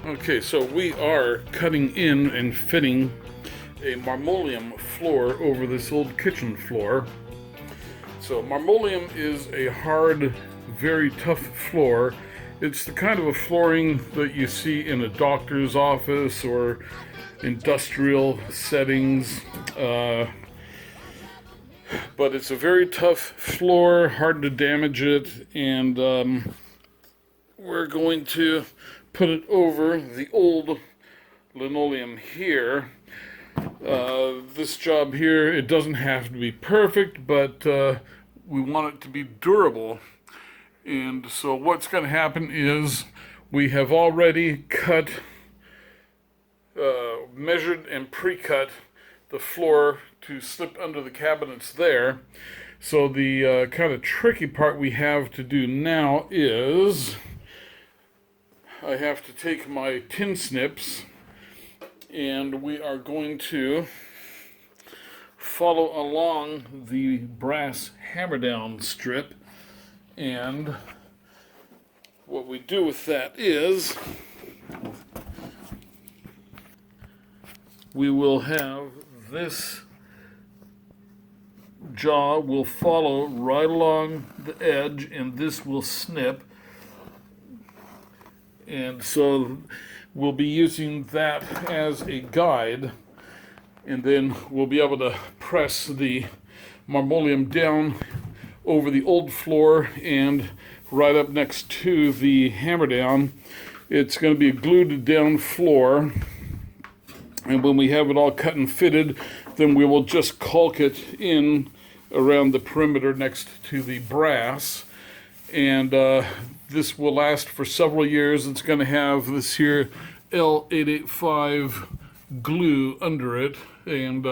Okay, so we are cutting in and fitting a Marmoleum floor over this old kitchen floor. So Marmoleum is a hard, very tough floor. It's the kind of a flooring that you see in a doctor's office or industrial settings. But it's a very tough floor, hard to damage it, and we're going to put it over the old linoleum here. This job here, it doesn't have to be perfect, but we want it to be durable. And so what's going to happen is we have already cut, measured and pre-cut the floor to slip under the cabinets there. So the kind of tricky part we have to do now is I have to take my tin snips and we are going to follow along the brass hammer down strip, and what we do with that is we will have this jaw will follow right along the edge and this will snip, and so we'll be using that as a guide, and then we'll be able to press the Marmoleum down over the old floor and right up next to the hammer down. It's going to be a glued down floor, and when we have it all cut and fitted, then we will just caulk it in around the perimeter next to the brass, and this will last for several years. It's going to have this here L885 glue under it, and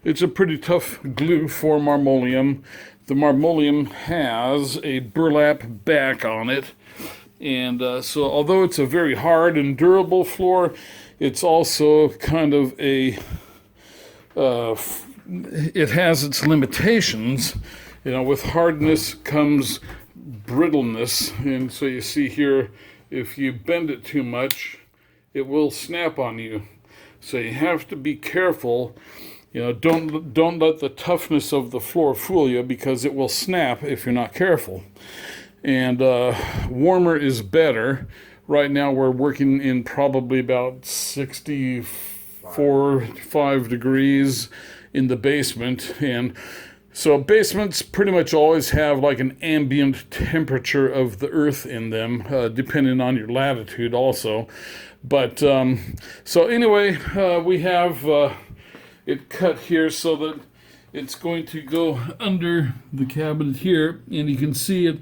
it's a pretty tough glue for Marmoleum. The Marmoleum has a burlap back on it, and so although it's a very hard and durable floor, it's also kind of a it has its limitations. You know, with hardness comes brittleness, and so you see here, if you bend it too much, it will snap on you. So you have to be careful. You know, don't let the toughness of the floor fool you, because it will snap if you're not careful. And warmer is better. Right now we're working in probably about 64, 5 degrees in the basement, and so basements pretty much always have like an ambient temperature of the earth in them, depending on your latitude also. But so anyway, we have it cut here so that it's going to go under the cabinet here, and you can see it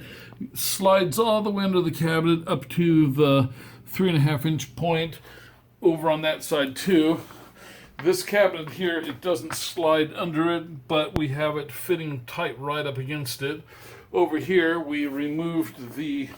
slides all the way under the cabinet up to the 3.5-inch point over on that side too. This cabinet here, it doesn't slide under it, but we have it fitting tight right up against it. Over here, we removed the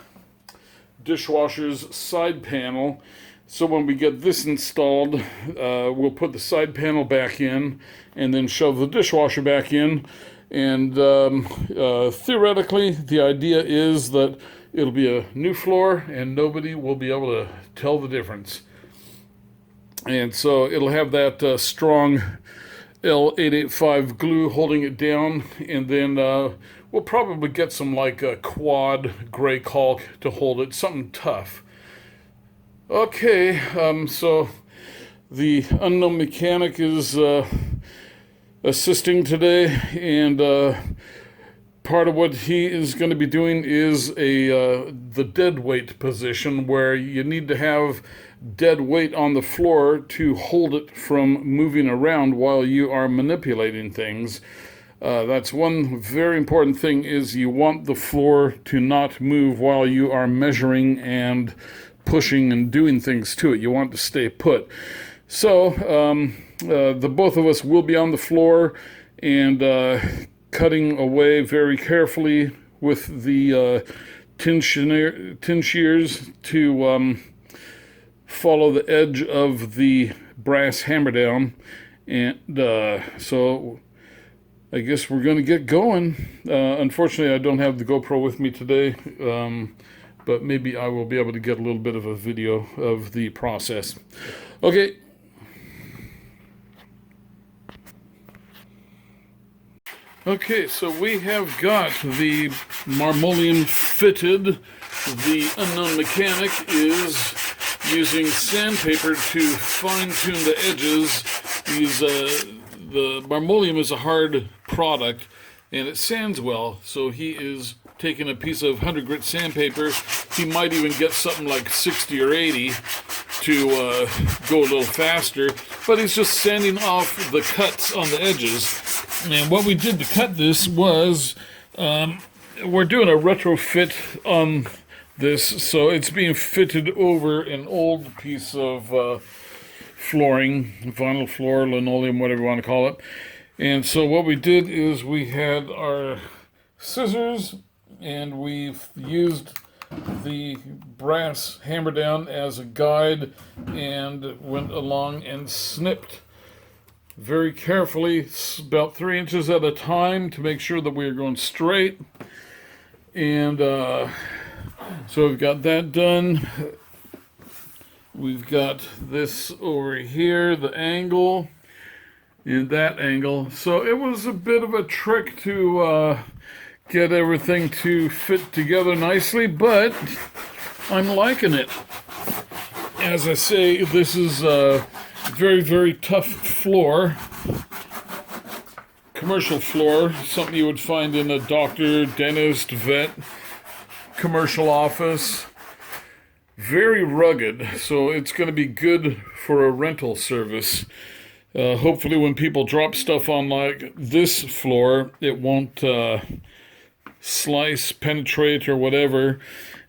dishwasher's side panel. So when we get this installed, we'll put the side panel back in and then shove the dishwasher back in. And theoretically, the idea is that it'll be a new floor and nobody will be able to tell the difference. And so it'll have that strong L885 glue holding it down, and then we'll probably get some like a quad gray caulk to hold it, something tough. Okay, so the unknown mechanic is assisting today, and part of what he is going to be doing is the dead weight position, where you need to have dead weight on the floor to hold it from moving around while you are manipulating things. That's one very important thing, is you want the floor to not move while you are measuring and pushing and doing things to it. You want it to stay put. So the both of us will be on the floor and cutting away very carefully with the tin shears to follow the edge of the brass hammer down, and so I guess we're going to get going. Unfortunately, I don't have the GoPro with me today. but maybe I will be able to get a little bit of a video of the process. Okay. Okay, so we have got the Marmoleum fitted. The unknown mechanic is using sandpaper to fine-tune the edges. The Marmoleum is a hard product, and it sands well, so he is taking a piece of 100 grit sandpaper. He might even get something like 60 or 80 to go a little faster, but he's just sanding off the cuts on the edges. And what we did to cut this was, we're doing a retrofit on this, so it's being fitted over an old piece of flooring, vinyl floor, linoleum, whatever you want to call it. And so what we did is we had our scissors, and we've used the brass hammer down as a guide and went along and snipped very carefully, about 3 inches at a time, to make sure that we're going straight. And so we've got that done. We've got this over here, the angle, and that angle. So it was a bit of a trick to get everything to fit together nicely, but I'm liking it. As I say, this is a very, very tough floor. Commercial floor, something you would find in a doctor, dentist, vet, commercial office. Very rugged, so it's going to be good for a rental service. Hopefully when people drop stuff on like this floor, it won't slice, penetrate, or whatever.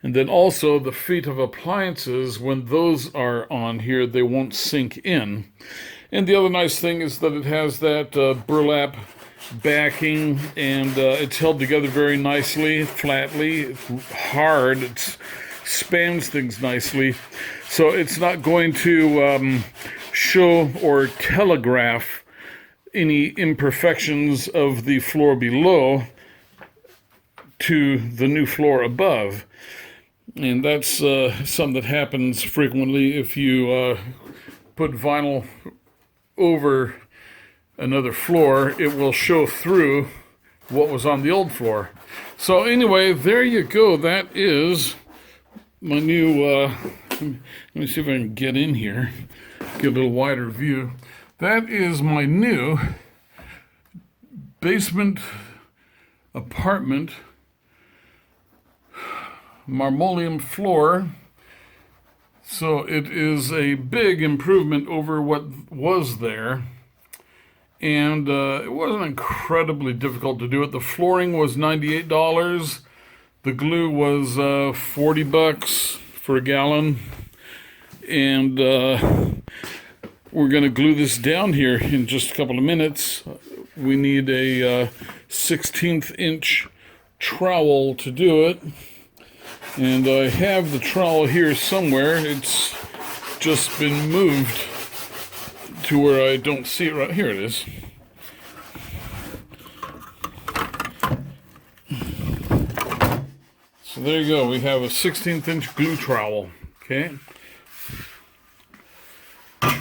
And then also the feet of appliances, when those are on here, they won't sink in. And the other nice thing is that it has that burlap backing, and it's held together very nicely, flatly. It's hard. It spans things nicely. So it's not going to show or telegraph any imperfections of the floor below to the new floor above. And that's something that happens frequently if you put vinyl over another floor. It will show through what was on the old floor. So anyway, there you go. That is my new, let me see if I can get in here, get a little wider view. That is my new basement apartment Marmoleum floor. So it is a big improvement over what was there. And it wasn't incredibly difficult to do it. The flooring was $98. The glue was $40 for a gallon. And we're going to glue this down here in just a couple of minutes. We need a 16th inch trowel to do it. And I have the trowel here somewhere. It's just been moved to where I don't see it right here. It is. So there you go. We have a 16th inch glue trowel. Okay.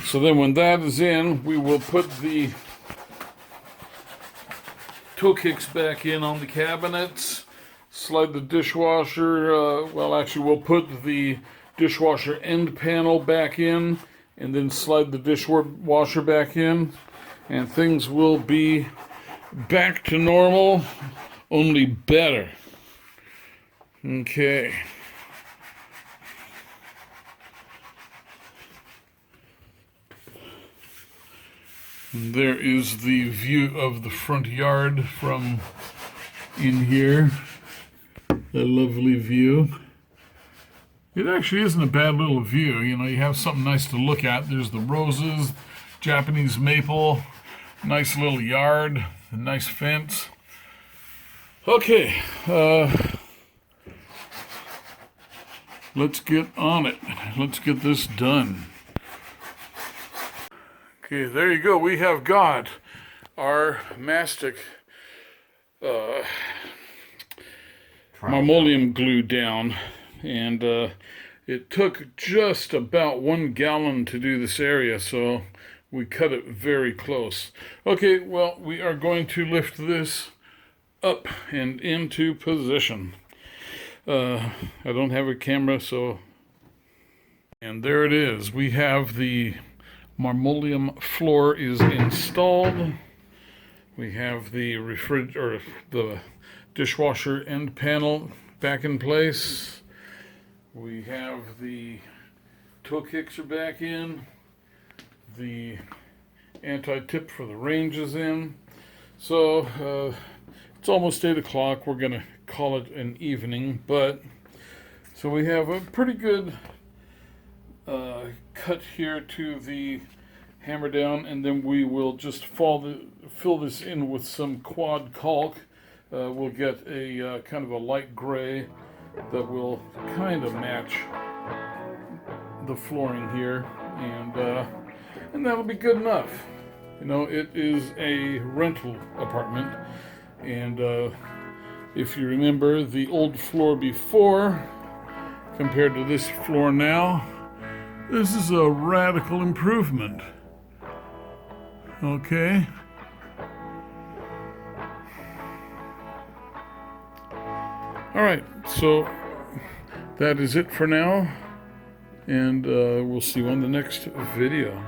So then when that is in, we will put the toe kicks back in on the cabinets. Slide the dishwasher, well actually we'll put the dishwasher end panel back in and then slide the dishwasher back in, and things will be back to normal, only better. Okay. And there is the view of the front yard from in here. A lovely view. It actually isn't a bad little view. You know, you have something nice to look at. There's the roses, Japanese maple, nice little yard, a nice fence. Okay, let's get on it. Let's get this done. Okay, there you go. We have got our mastic Marmoleum glue down. and it took just about 1 gallon to do this area, so we cut it very close. Okay, well, we are going to lift this up and into position. I don't have a camera, so... And there it is. We have the Marmoleum floor is installed. We have the the dishwasher end panel back in place. We have the toe kicks are back in. The anti-tip for the range is in. So it's almost 8 o'clock. We're gonna call it an evening, but so we have a pretty good cut here to the hammer down, and then we will just fill this in with some quad caulk. We'll get a kind of a light gray that will kind of match the flooring here, and that'll be good enough. You know, it is a rental apartment, and if you remember the old floor before compared to this floor now, this is a radical improvement. Okay. All right, so that is it for now, and we'll see you on the next video.